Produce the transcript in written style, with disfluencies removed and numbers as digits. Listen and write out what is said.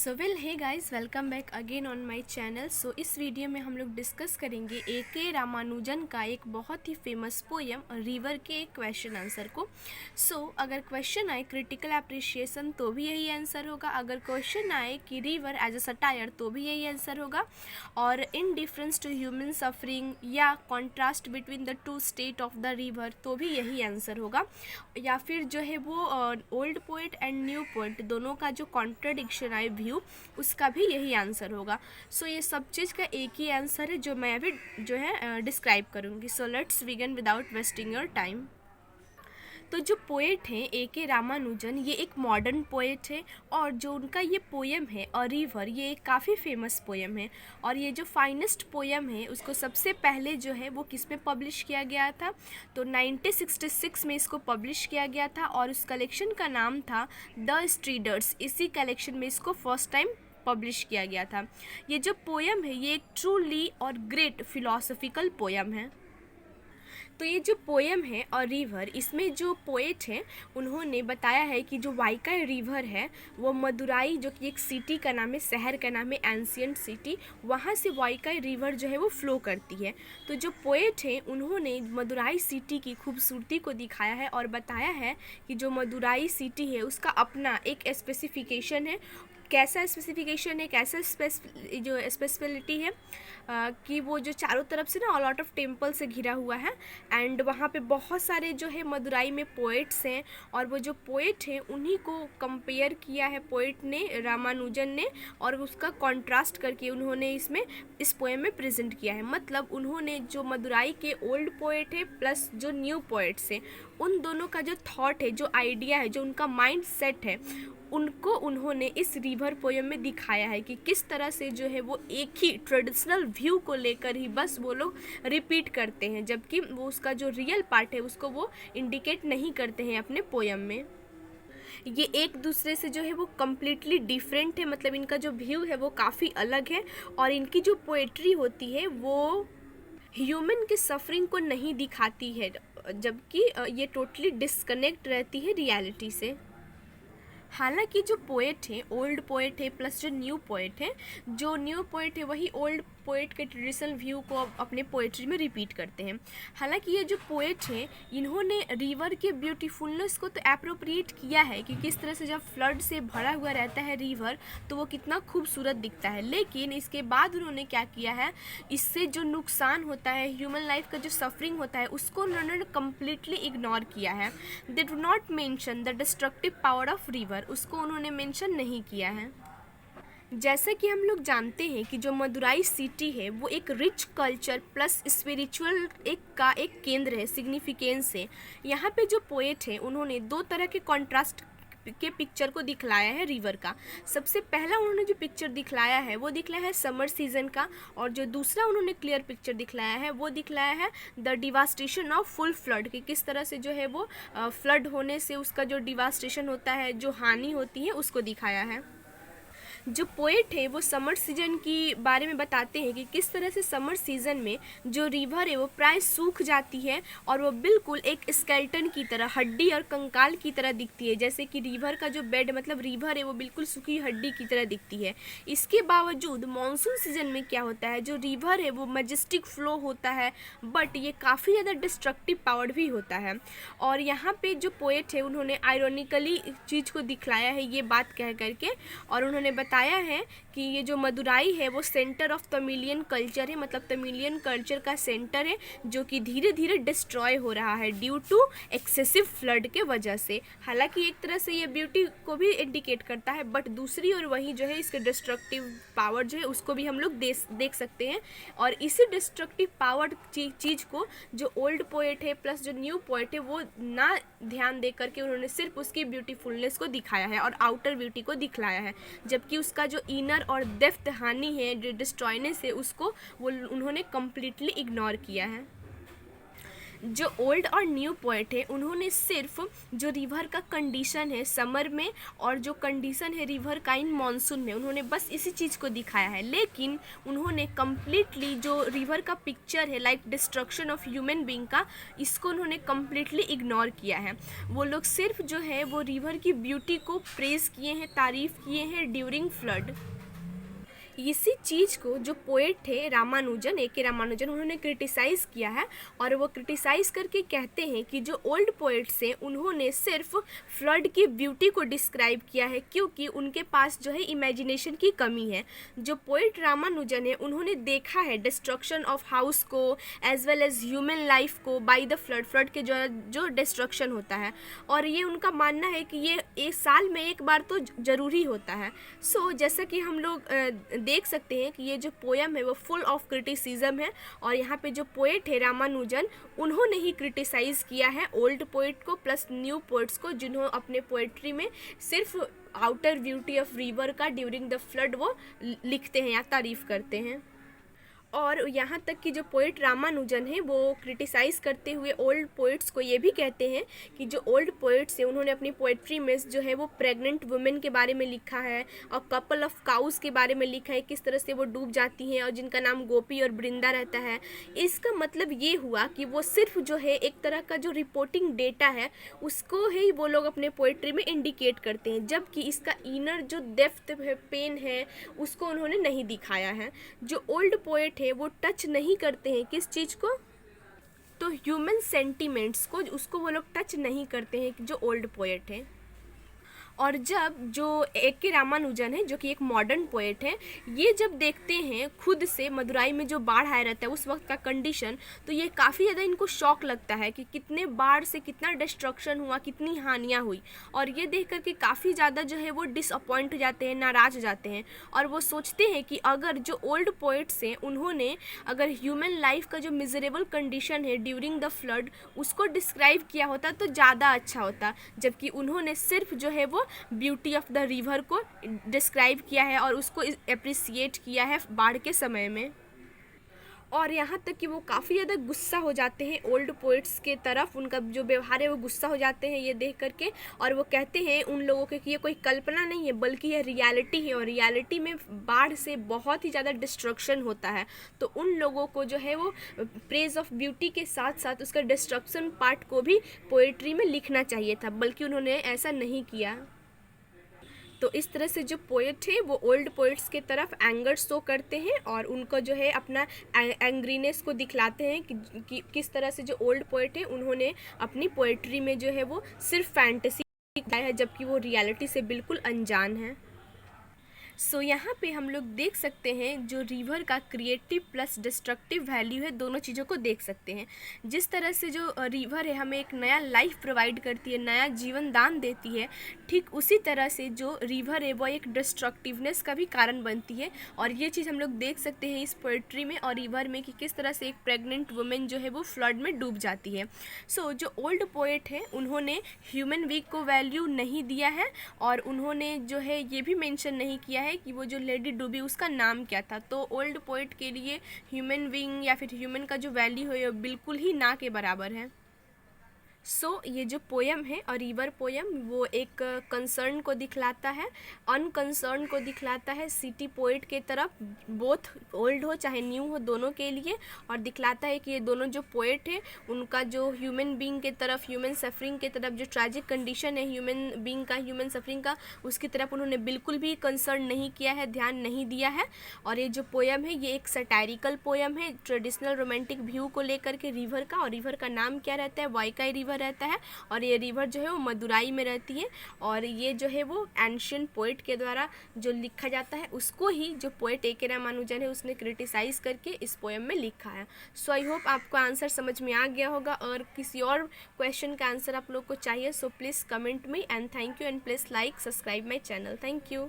So well hey guys, welcome back again on my channel. So इस video में हम लोग डिस्कस करेंगे ए.के. रामानुजन का एक बहुत ही फेमस पोएम रिवर के क्वेश्चन आंसर को। अगर क्वेश्चन आए क्रिटिकल अप्रिशिएशन तो भी यही आंसर होगा, अगर क्वेश्चन आए कि रिवर एज अ सटायर तो भी यही आंसर होगा, और indifference to human suffering या contrast between the two state of the river तो भी यही आंसर होगा, या फिर जो है वो old poet and new poet दोनों का जो कॉन्ट्रडिक्शन आए व्यू, उसका भी यही आंसर होगा। ये सब चीज़ का एक ही आंसर है जो मैं अभी जो है डिस्क्राइब करूँगी। Let's begin without wasting your time. तो जो पोएट हैं ए.के. रामानुजन, ये एक मॉडर्न पोएट है, और जो उनका ये पोएम है अ रिवर, ये एक काफ़ी फेमस पोएम है। और ये जो फाइनेस्ट पोएम है उसको सबसे पहले जो है वो किस में पब्लिश किया गया था, तो 1966 में इसको पब्लिश किया गया था, और उस कलेक्शन का नाम था द स्ट्रीडर्स। इसी कलेक्शन में इसको फर्स्ट टाइम पब्लिश किया गया था। ये जो पोएम है ये एक ट्रूली और ग्रेट फिलोसफिकल पोएम है। तो ये जो पोएम है और रिवर, इसमें जो पोएट हैं उन्होंने बताया है कि जो वाइकाई रिवर है वो मदुराई, जो कि एक सिटी का नाम है, शहर का नाम है, एंशियंट सिटी, वहाँ से वाइकाई रिवर जो है वो फ्लो करती है। तो जो पोएट हैं उन्होंने मदुराई सिटी की खूबसूरती को दिखाया है और बताया है कि जो मदुराई सिटी है उसका अपना एक स्पेसिफिकेशन है। कैसा स्पेसिफिकेशन है, कैसा जो स्पेसिफिलिटी है कि वो जो चारों तरफ से ना लॉट ऑफ टेम्पल से घिरा हुआ है, एंड वहाँ पे बहुत सारे जो है मदुराई में पोएट्स हैं, और वो जो पोएट हैं उन्हीं को कंपेयर किया है पोएट ने, रामानुजन ने, और उसका कॉन्ट्रास्ट करके उन्होंने इस पोएम में प्रेजेंट किया है। मतलब उन्होंने जो मदुराई के ओल्ड पोएट है प्लस जो न्यू पोएट्स हैं, उन दोनों का जो थॉट है, जो आइडिया है, जो उनका माइंड सेट है, उनको उन्होंने इस रिवर पोएम में दिखाया है कि किस तरह से जो है वो एक ही ट्रेडिशनल व्यू को लेकर ही बस वो लोग रिपीट करते हैं, जबकि वो उसका जो रियल पार्ट है उसको वो इंडिकेट नहीं करते हैं अपने पोएम में। ये एक दूसरे से जो है वो कम्प्लीटली डिफरेंट है, मतलब इनका जो व्यू है वो काफ़ी अलग है, और इनकी जो पोएट्री होती है वो ह्यूमन के सफरिंग को नहीं दिखाती है, जबकि ये टोटली डिस्कनेक्ट रहती है रियलिटी से। हालांकि जो पोएट है, ओल्ड पोएट है प्लस जो न्यू पोएट है, जो न्यू पोएट है वही ओल्ड पोएट के ट्रेडिशनल व्यू को अपने पोएट्री में रिपीट करते हैं। हालांकि ये जो पोएट हैं इन्होंने रिवर के ब्यूटीफुलनेस को तो एप्रोप्रिएट किया है कि किस तरह से जब फ्लड से भरा हुआ रहता है रिवर तो वो कितना खूबसूरत दिखता है, लेकिन इसके बाद उन्होंने क्या किया है, इससे जो नुकसान होता है, ह्यूमन लाइफ का जो सफरिंग होता है, उसको उन्होंने कम्प्लीटली इग्नोर किया है। They do not mention the destructive power of river, उसको उन्होंने मेंशन नहीं किया है। जैसा कि हम लोग जानते हैं कि जो मदुराई सिटी है वो एक रिच कल्चर प्लस स्पिरिचुअल एक केंद्र है, सिग्निफिकेंस है। यहाँ पे जो पोएट है उन्होंने दो तरह के कॉन्ट्रास्ट के पिक्चर को दिखलाया है रिवर का। सबसे पहला उन्होंने जो पिक्चर दिखलाया है वो दिखलाया है समर सीजन का, और जो दूसरा उन्होंने क्लियर पिक्चर दिखलाया है वो दिखलाया है the devastation of full flood, कि किस तरह से जो है वो फ्लड होने से उसका जो डिवास्टेशन होता है, जो हानि होती है, उसको दिखाया है। जो पोएट है वो समर सीजन की बारे में बताते हैं कि किस तरह से समर सीजन में जो रिवर है वो प्राय सूख जाती है, और वो बिल्कुल एक स्केल्टन की तरह, हड्डी और कंकाल की तरह दिखती है। जैसे कि रिवर का जो बेड, मतलब रिवर है, वो बिल्कुल सूखी हड्डी की तरह दिखती है। इसके बावजूद मानसून सीजन में क्या होता है, जो रिवर है वो मैजेस्टिक फ्लो होता है, बट ये काफ़ी ज़्यादा डिस्ट्रक्टिव पावर्ड भी होता है। और यहाँ पे जो पोएट है उन्होंने आयरोनिकली चीज़ को दिखलाया है ये बात कह करके, और उन्होंने बताया है कि ये जो मदुराई है वो सेंटर ऑफ तमिलियन कल्चर है, मतलब तमिलियन कल्चर का सेंटर है, जो कि धीरे धीरे डिस्ट्रॉय हो रहा है ड्यू टू एक्सेसिव फ्लड के वजह से। हालांकि एक तरह से ये ब्यूटी को भी इंडिकेट करता है, बट दूसरी ओर वही जो है इसके डिस्ट्रक्टिव पावर जो है उसको भी हम लोग देख सकते हैं। और इसी डिस्ट्रक्टिव पावर चीज़ को जो ओल्ड पोएट है प्लस जो न्यू पोएट है वो ना ध्यान दे करके उन्होंने सिर्फ उसकी ब्यूटीफुलनेस को दिखाया है और आउटर ब्यूटी को दिखलाया है, जबकि उसका जो इनर और डेप्थ हानि है, जो डिस्ट्रॉयनेस है, उसको वो उन्होंने कम्प्लीटली इग्नोर किया है। जो ओल्ड और न्यू पोएट है उन्होंने सिर्फ जो रिवर का कंडीशन है समर में और जो कंडीशन है रिवर का इन मानसून में, उन्होंने बस इसी चीज़ को दिखाया है। लेकिन उन्होंने कम्प्लीटली जो रिवर का पिक्चर है like destruction of human being का, इसको उन्होंने कम्प्लीटली इग्नोर किया है। वो लोग सिर्फ जो है वो रिवर की ब्यूटी को प्रेज किए हैं, तारीफ़ किए हैं ड्यूरिंग फ्लड। इसी चीज़ को जो पोएट थे रामानुजन, ए.के. रामानुजन, उन्होंने क्रिटिसाइज़ किया है और वो क्रिटिसाइज़ करके कहते हैं कि जो ओल्ड पोएट्स हैं उन्होंने सिर्फ फ्लड की ब्यूटी को डिस्क्राइब किया है क्योंकि उनके पास जो है इमेजिनेशन की कमी है। जो पोएट रामानुजन है उन्होंने देखा है डिस्ट्रक्शन ऑफ हाउस को as well as human life को बाय द फ्लड, फ्लड के जो डिस्ट्रक्शन होता है, और ये उनका मानना है कि ये एक साल में एक बार तो ज़रूरी होता है। सो जैसा कि हम लोग देख सकते हैं कि ये जो पोयम है वो फुल ऑफ क्रिटिसिज्म है और यहाँ पे जो पोएट है रामानुजन उन्होंने ही क्रिटिसाइज़ किया है ओल्ड पोएट को प्लस न्यू पोएट्स को, जिन्होंने अपने पोएट्री में सिर्फ आउटर ब्यूटी ऑफ रिवर का ड्यूरिंग द फ्लड वो लिखते हैं या तारीफ़ करते हैं। और यहाँ तक कि जो पोएट रामानुजन है वो क्रिटिसाइज़ करते हुए ओल्ड पोएट्स को ये भी कहते हैं कि जो ओल्ड पोएट्स हैं उन्होंने अपनी पोएट्री में जो है वो प्रेग्नेंट वुमेन के बारे में लिखा है और कपल ऑफ काउस के बारे में लिखा है, किस तरह से वो डूब जाती हैं और जिनका नाम गोपी और बृंदा रहता है। इसका मतलब ये हुआ कि वो सिर्फ जो है एक तरह का जो रिपोर्टिंग डेटा है उसको ही वो लोग अपने पोएट्री में इंडिकेट करते हैं, जबकि इसका इनर जो डेप्थ है, पेन है, उसको उन्होंने नहीं दिखाया है। जो ओल्ड पोएट है वो टच नहीं करते हैं किस चीज़ को, तो ह्यूमन सेंटिमेंट्स को, उसको वो लोग टच नहीं करते हैं जो ओल्ड पोएट है। और जब जो ए.के. रामानुजन है जो कि एक मॉडर्न पोएट है, ये जब देखते हैं खुद से मदुराई में जो बाढ़ आया रहता है उस वक्त का कंडीशन, तो ये काफ़ी ज़्यादा इनको शॉक लगता है कि कितने बाढ़ से कितना डिस्ट्रक्शन हुआ, कितनी हानियाँ हुई, और ये देख करके काफ़ी ज़्यादा जो है वो डिसअपॉइंट हो जाते हैं, नाराज़ हो जाते हैं। और वो सोचते हैं कि अगर जो ओल्ड पोएट्स हैं उन्होंने अगर ह्यूमन लाइफ का जो मिजरेबल कंडीशन है ड्यूरिंग द फ्लड उसको डिस्क्राइब किया होता तो ज़्यादा अच्छा होता, जबकि उन्होंने सिर्फ जो है वो ब्यूटी ऑफ द रिवर को डिस्क्राइब किया है और उसको एप्रिसिएट किया है बाढ़ के समय में। और यहाँ तक कि वो काफ़ी ज़्यादा गुस्सा हो जाते हैं ओल्ड पोइट्स के तरफ, उनका जो व्यवहार है वो गुस्सा हो जाते हैं ये देख करके, और वो कहते हैं उन लोगों के कि ये कोई कल्पना नहीं है बल्कि ये रियलिटी है, और रियलिटी में बाढ़ से बहुत ही ज़्यादा डिस्ट्रक्शन होता है। तो उन लोगों को जो है वो प्रेज ऑफ ब्यूटी के साथ साथ उसका डिस्ट्रक्शन पार्ट को भी पोइट्री में लिखना चाहिए था, बल्कि उन्होंने ऐसा नहीं किया। तो इस तरह से जो पोएट है वो ओल्ड पोएट्स के तरफ एंगर शो करते हैं और उनको जो है अपना एंग्रीनेस को दिखलाते हैं कि किस तरह से जो ओल्ड पोएट है उन्होंने अपनी पोएट्री में जो है वो सिर्फ फैंटेसी दिखाया है, जबकि वो रियलिटी से बिल्कुल अनजान है। सो यहाँ पे हम लोग देख सकते हैं जो रिवर का क्रिएटिव प्लस डिस्ट्रक्टिव वैल्यू है, दोनों चीज़ों को देख सकते हैं। जिस तरह से जो रिवर है हमें एक नया लाइफ प्रोवाइड करती है, नया जीवन दान देती है, ठीक उसी तरह से जो रिवर है वो एक डिस्ट्रक्टिवनेस का भी कारण बनती है। और ये चीज़ हम लोग देख सकते हैं इस पोएट्री में और रिवर में कि किस तरह से एक प्रेग्नेंट वुमेन जो है वो फ्लड में डूब जाती है। सो जो ओल्ड पोएट है उन्होंने ह्यूमन बीइंग को वैल्यू नहीं दिया है और उन्होंने जो है ये भी मेंशन नहीं किया है कि वो जो लेडी डूबी उसका नाम क्या था। तो ओल्ड पोएट के लिए ह्यूमन बीइंग या फिर ह्यूमन का जो वैल्यू है वो बिल्कुल ही ना के बराबर है। ये जो पोयम है और रिवर पोयम वो एक कंसर्न को दिखलाता है, अनकंसर्न को दिखलाता है सिटी पोएट के तरफ, बोथ ओल्ड हो चाहे न्यू हो दोनों के लिए, और दिखलाता है कि ये दोनों जो पोएट है उनका जो ह्यूमन बीइंग के तरफ, ह्यूमन सफरिंग के तरफ, जो ट्रैजिक कंडीशन है ह्यूमन बीइंग का, ह्यूमन सफरिंग का, उसकी तरफ उन्होंने बिल्कुल भी कंसर्न नहीं किया है, ध्यान नहीं दिया है। और ये जो पोयम है ये एक सटायरिकल पोयम है ट्रेडिशनल रोमांटिक व्यू को लेकर के रिवर का, और रिवर का नाम क्या रहता है, वाइकाई रिवर रहता है, और ये रिवर जो है वो मदुराई में रहती है, और ये जो है वो एंशियंट पोएट के द्वारा जो लिखा जाता है उसको ही जो पोएट ए.के. रामानुजन है उसने क्रिटिसाइज करके इस पोएम में लिखा है। सो आई होप आपको आंसर समझ में आ गया होगा, और किसी और क्वेश्चन का आंसर आप लोग को चाहिए सो प्लीज़ कमेंट में, and thank you, and please like subscribe my channel. Thank you.